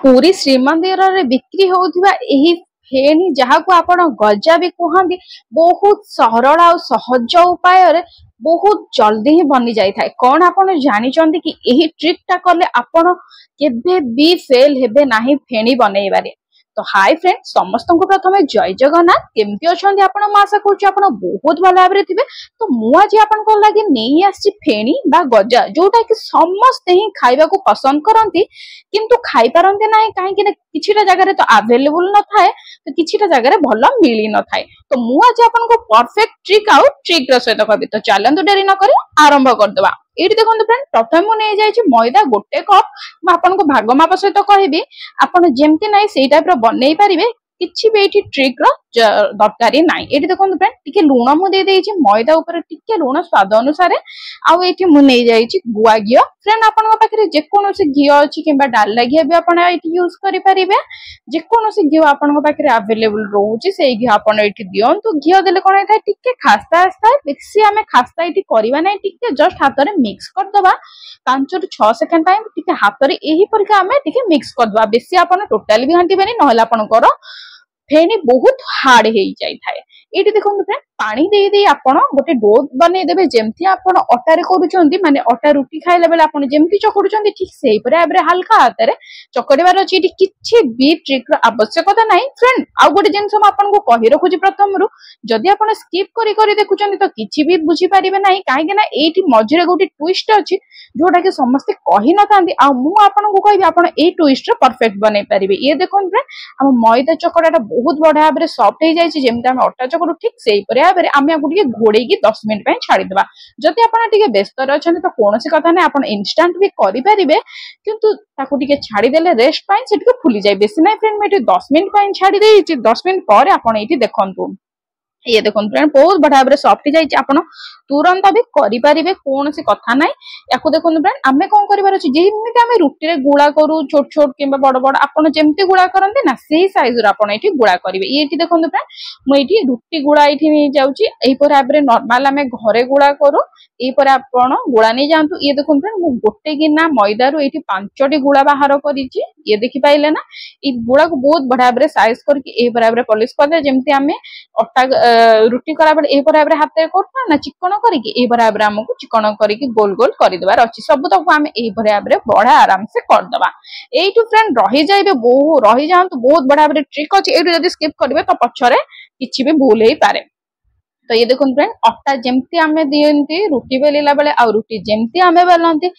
पुरी श्रीमंदिर रे बिक्री होउथिबा एही फेनी जहाको आपण गजा भी कहंदी बहुत सरल और सहज उपाय रे बहुत जल्दी ही बनी जाई थाए। कौन आपण जानी चंदी कि एही ट्रिक टा करले आपण केबे भी फेल हेबे नाही फेणी बनेइबारे। तो हाय फ्रेंड समस्त को प्रथमे जय जगन्नाथ। केमती अछंदी आपण? म आशा करूची आपण बहुत भल भाबरे थिबे। तो मु आज आपण को लागि नेही आसी फेणी बा गजा जोटा कि समस्त ही खाइबा को पसंद करंती किंतु खाइ पारंते नाही काहे कि किछिटा जगह रे तो अवेलेबल न थाए तो किछिटा जगह रे भल मिली न थाए। तो मु आज आपण को परफेक्ट ट्रिक आउ ट्रिक र सहित कहबी। तो चलंतु देरी न करी आरंभ कर देबा। एठी देखंतु फ्रेंड प्रथम मु नै जाय छि मैदा गोटे कप। म आपण को भाग माप सहित कहबी आपण जेमति नै सेही टाइप रो बनै पारिबे। किछि भी एठी ट्रिक रो दरकारी नाही। एठी देखंतु फ्रेंड टिके लूण मु दे देछि मैदा ऊपर टिके लूण स्वाद अनुसार आउ एठी मु नै जाय छि गुआ घियो। फ्रेंड आपण पाखरे जे कोनोसी घियो अछि किबा डालडा घियो भी आपण एठी यूज करि परिबे। जे कोनोसी घियो आपण पाखरे अवेलेबल रहउछि सेही घियो आपण एठी दियंतु। घियो देले कोन थाय टिके खास्ता आस्ता बेसी हमें खास्ता एठी करबा नै टिके जस्ट हाथ रे मिक्स कर दबा 5 रु 6 सेकंड टाइम टिके हाथ रे एही परिका हमें टिके मिक्स कर दबा। बेसी आपण टोटली भी घंटीबेनी नहले आपनकर फेणी बहुत हार्ड हे जाई थाए। एठी देखंतु फ्रेंड पानी देई देई आपण गोटे डो बनै देबे जेमथि आपण अटा रे करूचंती माने अटा रुटी खाइले बेले आपण जेमथि चकड़ुचंती ठीक सेही परे आबरे हल्का हाथ रे चकड़ीबार अछि। एठी किछि भी ट्रिक र आवश्यकता नाही। फ्रेंड आ गोटे जिंस हम आपण को कहि रखुची प्रथम रु जदि आपण स्किप करी करी देखुचंती तो किछि भी बुझी परिबे नाही काहे कि ना एठी मझिरे गोटे ट्विस्ट अछि जोटा कि समस्त कहि न थांती। आ मु आपण को कहबी आपण ए ट्विस्ट परफेक्ट बनै परिबे। ये देखन फ्रेंड हम मैदा चकड़ाटा बहुत बढिया भाबरे सॉफ्ट हे जाय छि जेमति हम अटा चकड़ू ठीक सेही परे भाबरे आमे आगु टिके घोड़े की 10 मिनिट पय छाडी देबा। जदि आपण टिके व्यस्त रहछन तो कोनोसी कथा नै आपण इंस्टेंट भी करि परिबे किंतु ताकू टिके छाडी देले रेस्ट पय से टिके फुली जाय। बेसी नै फ्रेंड मैं 10 मिनिट पय छाडी देई छि। 10 मिनिट पर आपण एठी देखंतु ये देखो फ्रेंड बहुत बढ़िया भाव सॉफ्ट जाइए। आपण तुरंत भी करि परिबे कौन सी कथा नाही। याकू देखो फ्रेंड आमे कोन करिवार अछि जेमिति आमे रुटी रे गुळा करू छोट छोट किबा बड़ बड़ आपण जेमिति गुळा करंते ना सेही साइज रे आपण एठी गुळा करिवे। ये एठी देखो फ्रेंड मु एठी रुटी गुळा एठी नै जाउची एही पर आबरे नॉर्मल आमे घरे गुळा करू एही पर आपण गुळा नै जानतु। ये देखो फ्रेंड मु गोटे गिना मैदा रो एठी 5टी गुळा बाहर करिची। ये देखि पाइले ना ई गुळा को बहुत बढ़िया भाव साइज करके एही पर आबरे पॉलिश कर दे जेमिति आमे अटा रुटी करा बेले एही पर आबरे हाथ रे करता ना चिकन करिके एही पर आबरे हमकु चिकन करिके गोल गोल करि देबार अछि। सब तक आमे एही पर आबरे बड़ा आराम से कर दबा। एही फ्रेंड रहि जाइबे बहु रहि जांतु बहुत बड़ा भाव ट्रिक अछि। एही जदी स्किप करबे तो पछरे किछि भी भूल हेई पारे। तो ये देखो फ्रेंड अटा जेमती आमे दियंती रुटी बेलिला बेले आ रुटी जेमती आमे बेलंती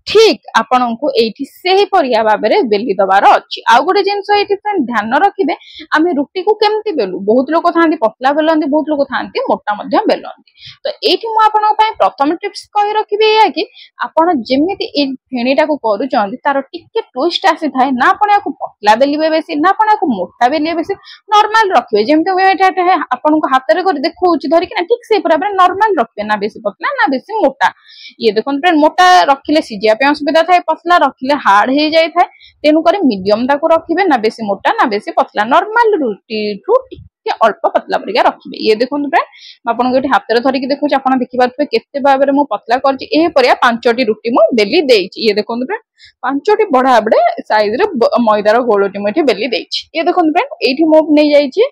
ठीक आपण को एठी सेही परिया भाबरे बेली दबार अछि। आ गोटे जिंस एठी फ्रेंड ध्यान रखिबे आमे रुटी को केमती बेलु। बहुत लोक थांती पतला बेलंती बहुत लोक थांती मोटा मध्य बेलंती। तो एठी मु आपण पय प्रथम टिप्स कहि रखिबे या कि आपण जेमिति ए फेणीटा को करूचंती तार टिके ट्विस्ट आसी थाए ना आपण याको पतला बेलिबे बेसी ना आपण याको मोटा बेलिबे बेसी नॉर्मल रखिबे जेमिति एटा आपण को हाथ रे कर देखौची धरि कि ना ठीक से पूरा नॉर्मल रखिबे ना बेसी पतला ना बेसी मोटा। ये देखो फ्रेंड मोटा रखिले सिजिया पे असुविधा थाए पतला रखिले हार्ड हे जाय थाए तेनु करे मीडियम ताको रखिबे ना बेसी मोटा ना बेसी पतला नॉर्मल रुटी ठू टिके अल्प पतला परिका रखिबे। ये देखो फ्रेंड म आपन को हाथ रे धरि कि देखौची आपन देखि पारथबे केते भाबरे मु पतला करची एही परिया 5टी रुटी मु बेली देइची। ये देखो फ्रेंड 5टी बड़ा भाबरे साइज रे मैदा रो गोलोटी मु एठी बेली देइची। ये देखो फ्रेंड एठी मु नै जाइची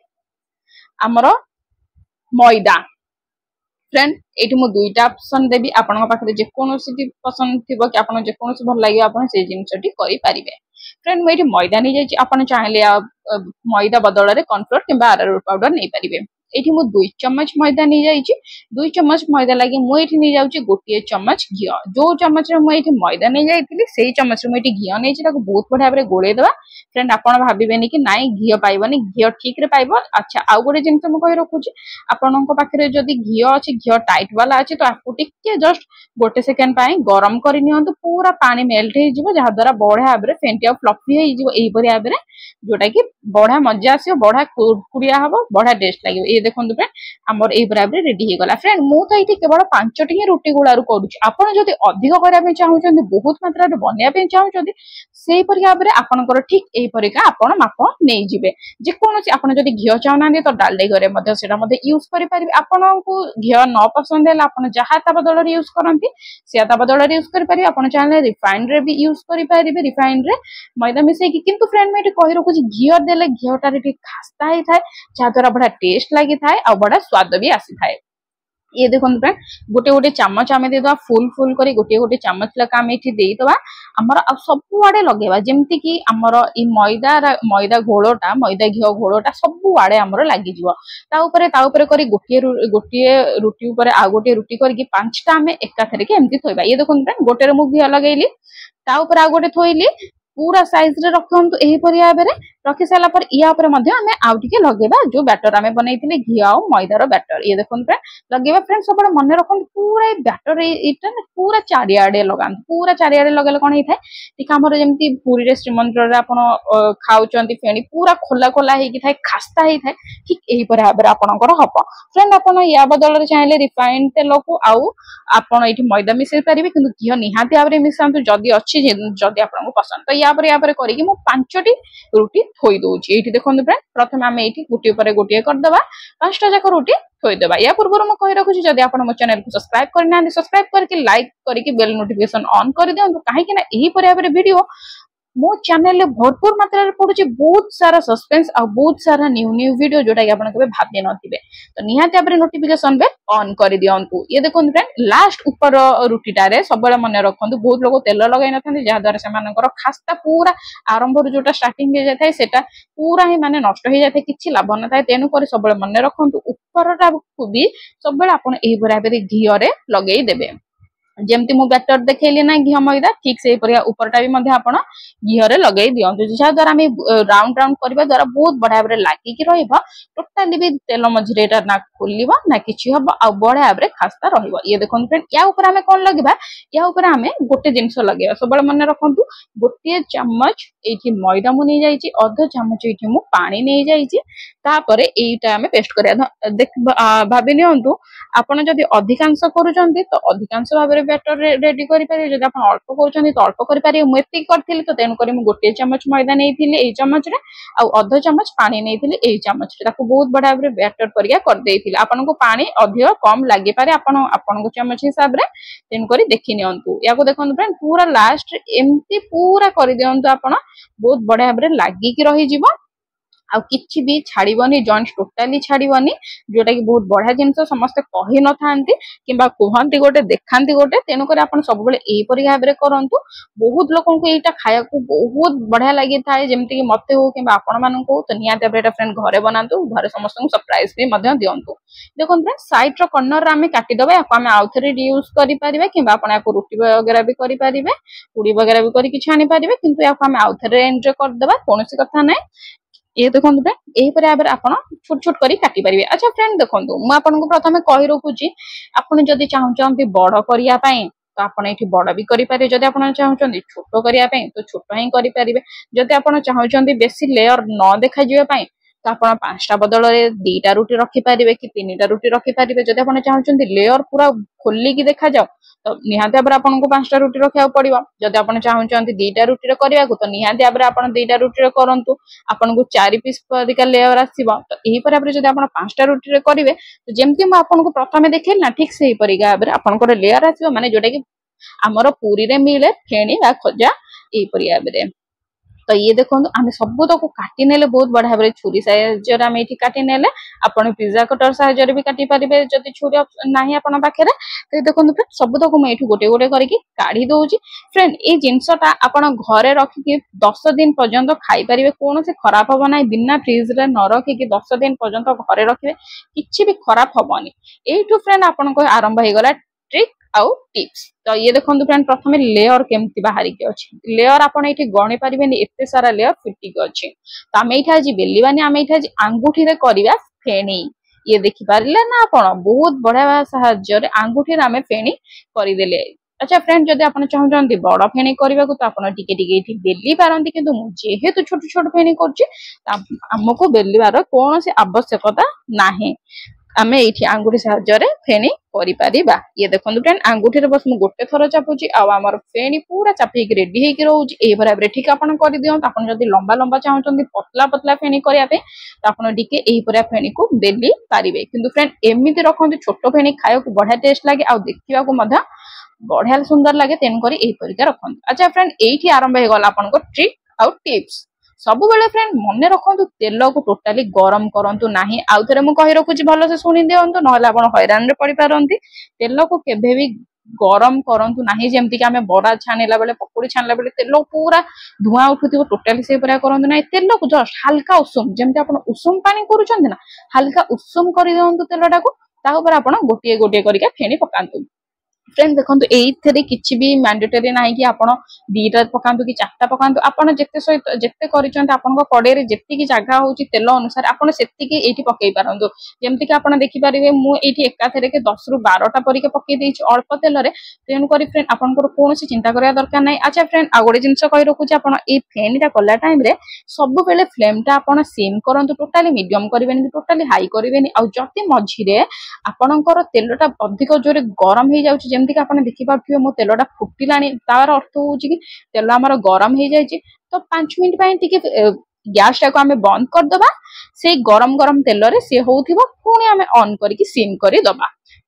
हमरो मैदा। फ्रेंड एठी मु दुईटा ऑप्शन देबी आपन पाखरे जे कोनोसी पसंद थिबो कि आपन जे कोनोसी भल लागि आपन से जिंसटी करि परिबे। फ्रेंड मु एठी मैदा नै जाइची आपन चाहिले मैदा बदल रे कॉर्नफ्लोर किबा अरारोट पाउडर नै परिबे। एठी मु 2 चम्मच मैदा नै जाइची। 2 चम्मच मैदा लागि मु एठी नै जाउची गोटिए चम्मच घियो। जो चम्मच रे मु एठी मैदा नै जाइतिली सेही चम्मच रे मु एठी घियो नैची ताको बहुत बढ़िया भाबरे गोळे देबा। फ्रेंड आपन भाबिबेनी कि नाइ घियो पाइबनी घियो ठीक रे पाइबो। अच्छा आ गोटे जिंस मु कहि रखुची आपन को पाखरे जदी घियो अछि घियो टाइट वाला अछि तो आपको टिके जस्ट गोटे सेकंड पाए गरम करि नियंतु पूरा पानी मेल्ट हे जिवो जहा द्वारा बढ़िया भाबरे फेंटी आ फ्लफी हे जिवो एही परि भाबरे जोटा कि बढ़िया मजा आसीओ बढ़िया कुड़कुड़िया हबो बढ़िया टेस्ट लागियो। ये देखो फ्रेंड आमर यही बराबर रेडी हो गला फ्रेंड मु तो ये केवल 5टी ही रुटी गुड़ा करुच्ची आपड़ जब अधिक करने चाहते बहुत मात्रा बनवाई चाहते से भाव में आपंकर ठीक यहीपरिका आप माप नहीं जिबे जेकोसी आप जब घी चाहना तो डालडा घरे यूज करेंगे आपन को घी न पसंद है आप जहाँ ता बदल यूज करती से ता बदल यूज करेंगे आप चाहिए रिफाइंड रे भी यूज करेंगे रिफाइंड रे मैदा मिसेकी किंतु फ्रेंड में कही रखुची घी देले घीटार खास्ता ही थाए जहाद्वारा बड़ा टेस्ट लगी थाए और बड़ा स्वाद भी आसी थाए ये देखो फ्रेंड गोटे गोटे चामच आम देदेवा फुल फुल कर गोटे गोटे चामच लगा आम ये देदेवा आमर सबुआड़े लगेगा जमती कि आमर मैदा घोलटा मैदा घी घोलटा सबुआड़े आमर लगी करी गोटे रुटी उपर आ गोटे रुटी करके 5टा आम एकाथरे एमती थोइबा ये देखो फ्रेंड गोटे मु घी लगेली ता ऊपर आ गोटे थोइली पूरा साइज रे रखंतु एही परि भाबे रखी साला पर या ऊपर मध्ये हमें आउ टिके लगेबा जो बैटर हमें बनैथिले घी आ मैदार बैटर ये देखो फ्रेंड लगेबा फ्रेंड सब मन रखन पूरा बैटर इटा पूरा चारियाडे लगान पूरा चारियाडे लगेले कोन हिथाय ठीक हमर जेमती पूरी रे श्रीमंदिर रे आपण खाउचंती फेणी पूरा खोला खोला हेकी थाय खास्ता हे थाय ठीक एही पर भाबे आपनकर हप फ्रेंड आपण या बदल रे चाहिले रिफाइंड तेल को आउ आपण एठी मैदा मिसै परिबे किंतु घी निहाती भाबे मिसांतु जदी अछि जदी आपन को पसंद तो या पर करिकि मु 5टी रुटी थोई दोची एठी देखोन फ्रेंड प्रथम आमे एठी गुटी ऊपर गोटिए कर देबा 5टा जाक रुटी थोई देबा या पूर्व मु कहि रखुची जदी आपण मो चैनल को सब्सक्राइब करना सब्सक्राइब करके लाइक करके बेल नोटिफिकेशन ऑन कर दियंतु काहे कि ना एही पर वीडियो मो चैनल रे भरपूर मात्रा रे पडुची बहुत सारा सस्पेंस और बहुत सारा न्यू न्यू वीडियो जोटा कि आपण केबे भाबि नथिबे तो निहाती आपरे नोटिफिकेशन बे ऑन कर दियंतु ये देखोन फ्रेंड लास्ट ऊपर रुटीटा रे सबले मन रखंतु बहुत लोग तेल लगाई नथांती जहा द्वारा सेमानकर खास्ता पूरा आरंभ रु जोटा स्टार्टिंग हे जाय सेटा पूरा ही माने नष्ट हो जाय किछि लाभ न थाय तेनु कर सबले मन रखंतु ऊपरटा को भी सबले आपण एही बराबर घी रे लगेई देबे जेमती मु बैटर देखैली ना घी मैदा ठीक से ऊपरटा भी मध्य आपण घी रे लगेई दियंतु जहा द्वारा हम राउंड राउंड करबा द्वारा बहुत बढ़िया भाबरे लागि कि रहइबा टोटली भी तेल मझरे एटा ना खोलिबा ना किछि हबा आ बढ़िया भाबरे खास्ता रहइबा ये देखन फ्रेंड या ऊपर हमें कोन लगेबा या ऊपर हमें गोटे जिंस लगेबा सबले मन रखंतु गोटे चम्मच एठी मैदा मु नै जाईची आधा चम्मच एठी मु पानी नै जाईची तापरे एटा हमें पेस्ट करिया देख भाबि नियंतु आपण जदि अधिकांश करूचंती तो अधिकांश भाबरे बैटर रेडी करि पारे जदि आपण अल्प करूचंती तो अल्प करि पारे मु एति करथिली तो तेन करी मु गोटे चम्मच मैदा नैथिली एई चम्मच रे आ आधा चम्मच पानी नैथिली एई चम्मच रे ताको बहुत बडा भाबरे बैटर करिया कर देइथिली आपण को पानी अधिक कम लागि पारे आपण को चम्मच हिसाब रे तेन करी देखि नियंतु याको देखंतु फ्रेंड पूरा लास्ट एम्ति पूरा करि दियंतु आपण बहुत बडा भाबरे लागि कि रहि जिवो आ किछि भी छाड़ीबनी जॉइंट टोटाली छाड़ीबनी जोटा कि बहुत बढ़िया जिनस समस्त कहि न थांती किबा कहंती गोटे देखांती गोटे तेनु कर आपण सब बेले एही परि भाबरे करंतु बहुत लोकन को एटा खाया को बहुत बढ़िया लागि थाए जेमति कि मते हो किबा आपण मानन को तो निया बेटा फ्रेंड घरे बनांतु घरे समस्त को सरप्राइज भी मध्य दियंतु देखन फ्रेंड साइड रो कॉर्नर रे हमें काटी दबे आप हमें आउथरे यूज करि परिबे किबा आपण याको रोटी वगैरह भी करि परिबे पूरी वगैरह भी करि कि छानी परिबे किंतु याको हमें आउथरे एंजॉय कर देबा कोनोसी कथा नै ये देखो फ्रेंड यही पर आप छोट छोट करी काटी पारे अच्छा फ्रेंड देखो मुझे प्रथम कही रखुची आपड़ जदि चाहते बड़ करने तो आपड़ ये बड़ भी करेंगे जदि आप चाहते छोट करने तो छोट ही करेंगे जदि आप चाहते बेसी लेयर न देखा तो आप 5टा बदल 2टा रुटी रखिपारे कि 3टा रुटी रखिपारे जदि आप चाहते लेयर पूरा खोलिकी देखा जाओ तो निहाती भाव आपको 5टा रुटी रखा पड़ो जदि आप चाहते 2टा रुटी करने तो निहाती भाव आप 2टा रुटी करूँ आपको 4 पीस अधिका लेयर आसो तो यही पर जब आप 5टा रुटी करेंगे तो जमती मुझे प्रथम देखे ना ठीक से भाव आपंकर लेयर आसो माने जोटा कि आमर पूरी रे मिले फेणी खजा यही भाव तो ये देखो आम सब तक काटी नेले बहुत बढ़िया भाव छुरी साइजर आम ये काटी नेले आपन पिज्जा कटर साइजर भी काटी पारे जदि छुरी नहीं आपन पाखे तो देखो फ्रेंड सब तक मुझे गोटे गोटे करके काढ़ी दौची फ्रेंड ये जिनसटा आपन घरे रखिकी 10 दिन पर्यंत खाई पारे कौन से खराब हम ना बिना फ्रिज रे न रखिकी 10 दिन पर्यंत घरे रखिए किसी भी खराब हेनी यू फ्रेंड आपन आरंभ हो गला ट्रिक आउ टिप्स तो ये देखो फ्रेंड प्रथम लेयर केमती बाहर के अच्छी लेयर आपड़ ये गणी पारे एत सारा लेयर फिटिक अच्छे तो आम ये आज बेलवानी आम ये आज आंगुठी करवा फेणी ये देखिपारे ना आप बहुत बढ़िया साहाଯ୍य आंगुठी आम फेणी करदे अच्छा फ्रेंड जदि आप चाहते बड़ फेणी करने को तो आप बेली पारती कि जेहेतु छोट छोट फेणी करमको बेलवार कौन से आवश्यकता ना आम ये आंगुठी साहाय्य फेणी करिपरिबा। ये देखो फ्रेंड आंगुठी बस मु गोटे थर चापुची आमर फेणी पूरा चापिक रेडी होगी रोचे यही भाव में ठीक आप कर दिखाँ आप लंबा लंबा चाहते पतला पतला फेणी करने तो आपड़ फेणी को बेली पारे कि फ्रेंड एमती रखते छोट फेणी खाया बढ़िया टेस्ट लगे आ देखा बढ़िया सुंदर लगे तेणुक यहीपरिका रखते। अच्छा फ्रेंड ये आरंभ हो गला आप ट्रिक आउ टिप्स सब बेले फ्रेंड मन रखु तेल को टोटाली गरम करूँ ना आउ थे मुझे रखुची भल से शुणी दिंतु ना हैरान पड़ पारती तेल को केवे भी गरम करूँ ना जमती आम बड़ा छाणिला बेले पकोड़ी छाणिला बेले तेल पूरा धुआं उठुव टोटाली से करूँ ना तेल को जस्ट हल्का उषुम जमी आप उषुम पानी करुँच ना हल्का उषुम कर दिंतु तेलटा को आप गोटे गोटे करके फेणी पकातु। फ्रेंड देखो ये किसी भी मैंडेटरी ना कि आप दीटा पकातु कि चार्टा पकातु आपड़ जिते सहित जिते कड़े जी जगह हूँ तेल अनुसार आपड़ से पकई पारतु जमती आप देखिपारे मुझे एकाथर के 10 ରୁ 12टा परिके पकई अल्प तेल तेणुक फ्रेंड आपंकर कौन चिंता करा दरकार ना। अच्छा फ्रेंड आ गए जिन कही रखुच्छे आप फेणीटा कला टाइम सब बेले फ्लेमटा आप सिम करूँ टोटाली मीडियम करेंगे टोटाली हाई करेंगे आदि मझे आपणकर तेलटा अधिक जोरे गरम हो जाए जमती आप देखिपे मो तेलटा फुटिला तार अर्थ हूँ कि तेल आमर गरम हो जाए तो 5 मिनट गैस टाक आम बंद करदे से गरम गरम तेल सी हो पुणी आम ऑन करके सिम करदे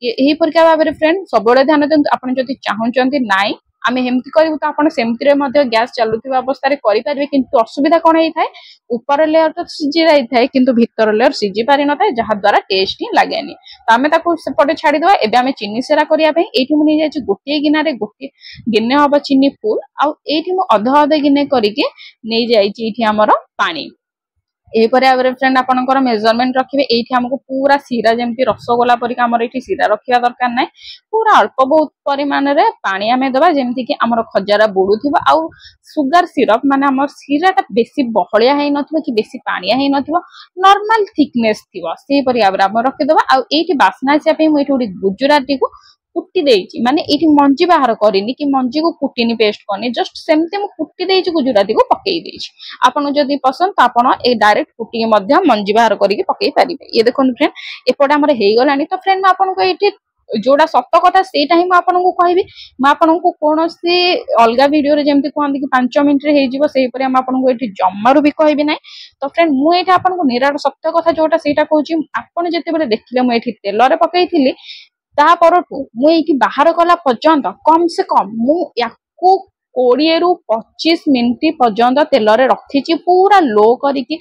यही प्रकार भाव में फ्रेंड सब ध्यान दिंतु आप चाहते नाई आम एमती करूँ तो आपमती गैस चलुवा अवस्था करेंगे किंतु असुविधा कौन होता है ऊपर लेयर तो सीझी जाए कि भितर लेयर सीझी पारि न था जहाद्वारा टेस्ट ही लगे तो आम सेपटे छाड़ीदे एवं आम चीनी सेरा करने ये नहीं गोटे गिनारे गोटे गिने हम चीनी फुल आउे अध अध गिने करके नहीं जामर पानी यहीपर फ्रेंड आपंकर मेजरमेंट रखिए ये आमको पूरा सीरा जमी रसगोला परिका आम ये सीरा रखा दरकार ना पूरा अल्प बहुत परिमाण में पानी आम दबा जमती कि आम खजारा बुड़ू आउ सुगर सिरप माने आम सीराटा बेसी बहलिया है नथिबो कि बेसी पानिया है नथिबो नॉर्मल थिकनेस थिबो से परि आम रखिदबा आ एठी बास्ना आसी पे मु एठी गुजराती को कुटी देइची माने एठी मंजी बाहर करिनी कि मंजी को कुटीनी पेस्ट करनी जस्ट सेमते मु कुटी देइची गुजराती को पकई देइची आपन जदि पसंद तो आपन ए डायरेक्ट कुटी मध्य मंजी बाहर करके पकई पारिबे। ये देखो फ्रेंड एपटे हमर हेई गलानी तो फ्रेंड मैं आपन को एठी जोड़ा सत कथा सेटा ही आपको कहबी आपको कौन सी अलग वीडियो जमी कहते कि 5 मिनट हो जमारू भी कहबी ना। तो फ्रेंड मुझे आपको निराट सत्य कथा जोटा से कहूँ आपड़ जिते देखिले मुझे तेल पकई मुझे बाहर कला पर्यंत कम से कम मुझे 20 ରୁ 25 मिनिट पर्यंत तेल रखी पूरा लो करके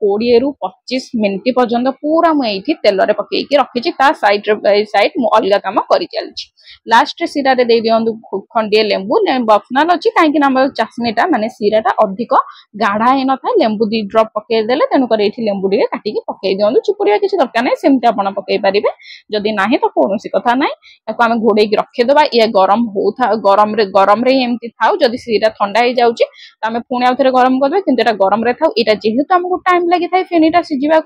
20 ରୁ 25 मिनिट पर्यंत पूरा मुझे तेल पकईकी रखी साइड साइड मु अलग कम कर चलती लास्ट सीरा दे दिंतु खंडे लेंबू लेंबू ऑप्शनल अच्छी कहीं चाशनीटा माने सीराटा अधिक गाढ़ा ही न था लेंबू 2 ड्रॉप पकईदे तेणुक लेंबू टे काटिक पकई दिंतु चिपुड़िया किसी दरकार ना सेमती आप पकई पारे जदि ना तो कौन कथा ना आम घोड़े रखीदे ये गरम हो गरम एमती था जदि सीरा ठंडा हो जाऊँगी तो आम पुणी आउ थे गरम करदे कि गरम रे था यहाँ जेहेतु आमको टाइम लगी था फेणीटा सीझा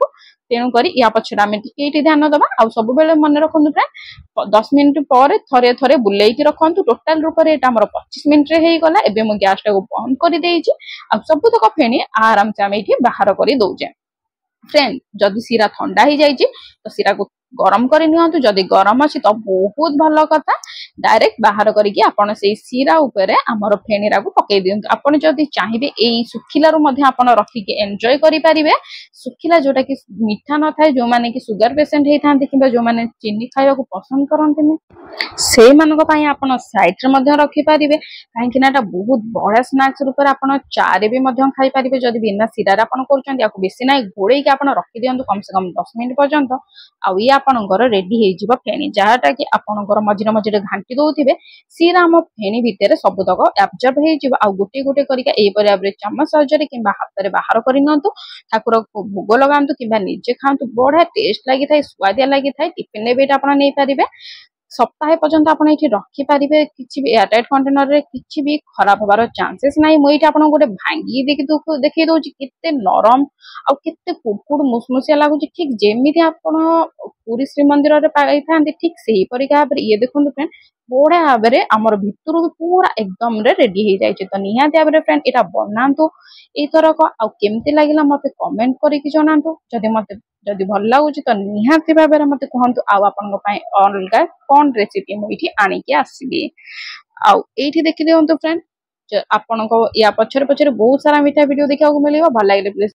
तेणुक या पछड़ा आम टे ध्यान दबा आ सब मन रखु फ्रेंड 10 मिनिट पर थरे थरे बुलेकी रखु टोटाल रूप से 25 मिनिट होगा एवं मुझे गैस टाक बंद कर सबुतक फेणी आराम से आम ये बाहर कर दौचे। फ्रेंड जदि सीरा ठंडा हो जाए तो सीरा को गरम कर नियंतु जदि गरम अच्छी तो बहुत भल कथा डायरेक्ट बाहर करके आपन से सीरा उपरे आमर फेणीरा को पकई दियंतु आपन जदि चाहिए यही सुखिला आपन रखिके एंजॉय करि पारिबे सुखिला जोटा कि मीठा न थाए जो माने कि सुगर पेशेंट होइथांती किबा जो माने चीनी खाइबा को पसंद करंतिनी से मानक पई आपन साइड रे मध्य रखि पारिबे काहे कि नाटा बहुत बड़ा स्नैक्स रूप रे आपन चारे भी मध्य खाइ पारिबे जदि बिना सीरा रे आपन करचंती याको बेसी नाही घोड़े के आपन रखि दियंतु कम से कम 10 मिनिट पर्यंत आ ये आपनकर रेडी हो जिवो फेणी जहाटा कि आपनकर मझिरे मझिरे घांटी दउथिबे सीरा हम फेणी भितर सबुतक एब्जॉर्ब हो जिवो आ गोटे गोटे करके एई परे आबरे चम्मच साहाय्य किंबा हाथ रे बाहर करि नंतु ठाकुर को भोग लगांतु किंबा निजे खांतु बढ़िया टेस्ट लागि थाए स्वादिया लागि थाए टिफिन ने भी आपन नै पारिबे सप्ताहे पर्यंत आप रखिपारे किसी भी एयरटाइट कंटेनर रे किसी भी खराब हबार चांसेस ना मुझे आपको गोटे भांगी देखी दूसरी केते नरम आउ केते कुड़कुड़ मुसमुसिया लगुच ठीक जमी आप पुरी श्रीमंदिर में पाई था ठीक से ही परिका भाव ये देखो फ्रेंड बढ़िया भाव में आमर भितर भी पूरा एकदम रेडी हो जाए तो निहाती भाव में फ्रेंड यहाँ बनातु एथरक आमती लगे मत कमेंट करके जनातु जदि भल लगुच तो निहाती भाव में मत कहतु अलग कौन रेसिपी मुझे आणिकी आसबी आईठी देखी दिंतु फ्रेंड आपण या पछरे पछरे बहुत सारा मीठा वीडियो देखा मिले भल लगे प्लीज